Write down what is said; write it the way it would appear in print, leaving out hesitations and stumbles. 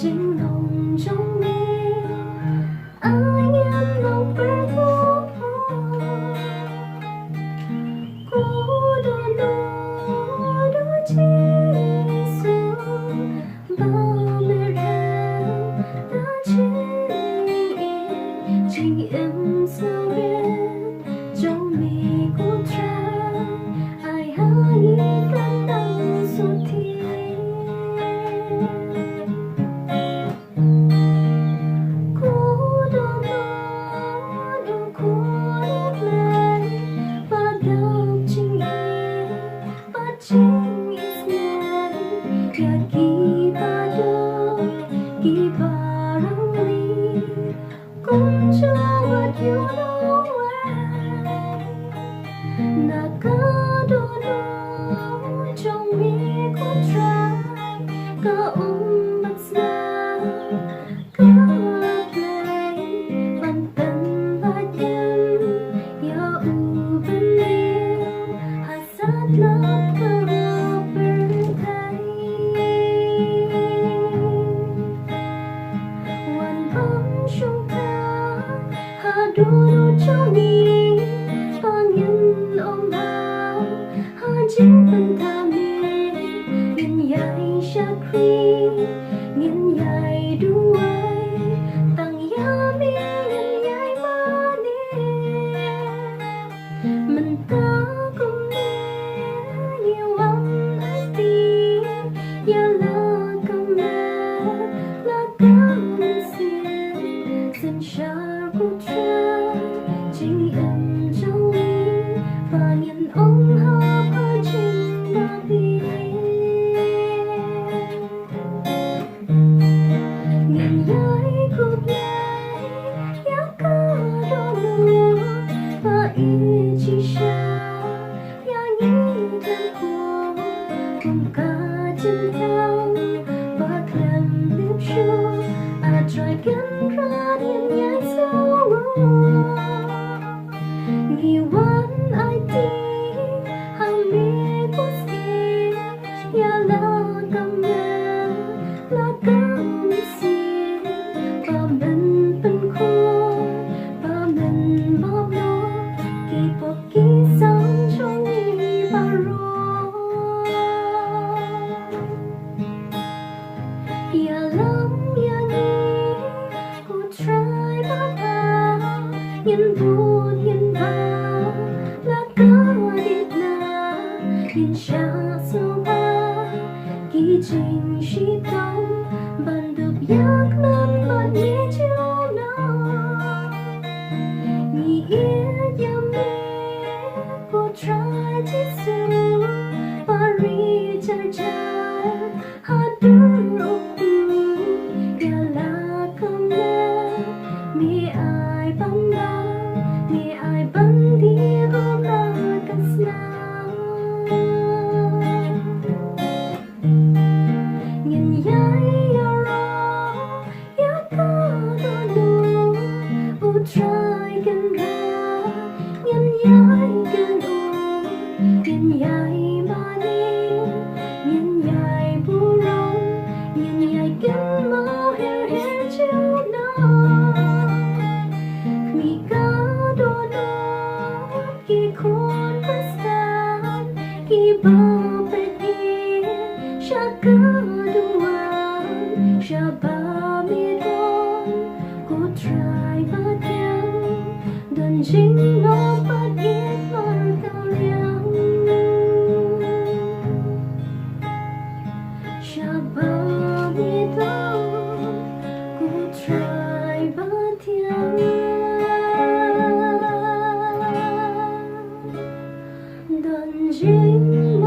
chính lòng trong mình anh em lòng bên phố cô đơn đôi chỉ xuống bao mê ràng đã chính em sao biết trong mi cô tra ai hay cánh đau suốt thiên cũng chưa what you know Nakadono trong mi cô try ka umatsa ka play bantan bayan ya ubeliw hasat na ka berkay wan bang sung Dulu trong mi pangin ông bà chính phần tham mê nghìn dài shakri nghìn dài đuôi tăng ya mi nghìn dài ma nê mình ta cùng nê nhiều anh ai ti ya la cầm nê la cầm xiên xin chào cô chính em trong mi và nhìn ông hát ở trên ba bi nhìn nhái cúp nhái giá cả đô lúa và ý chỉ xa giá nghĩ thân cô cùng cả chân theo và thèm liếp chua try gần ra nhìn nhái sâu Iwan IT Hamikusi Ya la kamel La kamisi Pamen penko Pamen bablo Kipo kisang chongi baro Ya lam yangi Ku try baba Yin buồn yin ba Nhìn xa sâu ba Kỳ trình shi tông Bạn được nhắc lên bạn nhé chiều nào Nhị yết ya mê Cô trai chỉ sư Paris char char Hát đưa ốc Ya la cầm lê Mi ai băng ba Mi ai băng đi gom ra cắt sna Nhìn nhái ya ra Ya ca đô đô U trai gần ra Nhìn nhái gần u Nhìn nhái ma ni Nhìn nhái bu rong Nhìn nhái gần mau heo heo chiều nào Mi ca đô đô Kỳ khôn bất sàn Kỳ bao bệt hi Shaka duan Shaba mi don Cô trai ba theo Đơn chính nó bắt ít mar cao liang Shaba mi don Cô trai ba theo Đơn chính